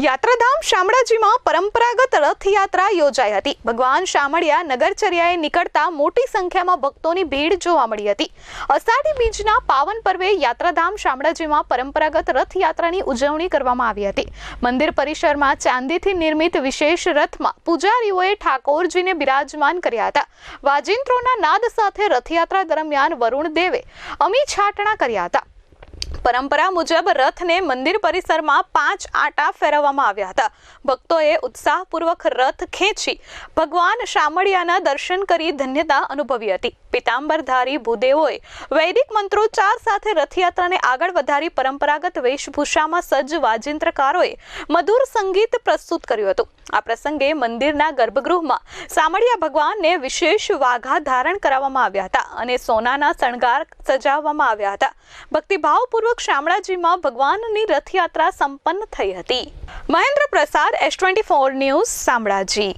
યાત્રાધામ શામળાજીમાં પરંપરાગત રથયાત્રા યોજાઈ હતી। ભગવાન શામળિયા નગરચર્યાએ નીકળતા મોટી સંખ્યામાં ભક્તોની ભીડ જોવા મળી હતી। અષાઢી બીજના પાવન પર્વે યાત્રાધામ શામળાજીમાં પરંપરાગત રથયાત્રાની ઉજવણી કરવામાં આવી હતી। મંદિર પરિસરમાં ચાંદીથી નિર્મિત વિશેષ રથમાં પૂજારીઓએ ઠાકોરજીને બિરાજમાન કર્યા હતા। વાજિંત્રોના નાદ સાથે રથયાત્રા દરમિયાન વરુણ દેવે અમી છાટણા કર્યા હતા। પરંપરા મુજબ રથને મંદિર પરિસરમાં 5 આંટા ફેરવવામાં આવ્યા હતા। ભક્તોએ ઉત્સાહપૂર્વક રથ ખેંચી ભગવાન શામળિયાના દર્શન કરી ધન્યતા અનુભવી હતી। પીતાંબરધારી ભૂદેવોએ વૈદિક મંત્રોચ્ચાર સાથે રથયાત્રાને આગળ વધારી પરંપરાગત વેશભૂષામાં સજ્જ વાજિંત્રકારોએ મધુર સંગીત પ્રસ્તુત કર્યું હતું। આ પ્રસંગે મંદિરના ગર્ભગૃહમાં શામળિયા ભગવાનને વિશેષ વાઘા ધારણ કરાવવામાં આવ્યા હતા અને સોનાના શણગાર સજાવવામાં આવ્યા હતા। ભક્તિભાવપૂર્વક શામળાજીમાં ભગવાનની રથયાત્રા સંપન્ન થઈ હતી। મહેન્દ્ર પ્રસાદ, S24 ન્યૂઝ, શામળાજી।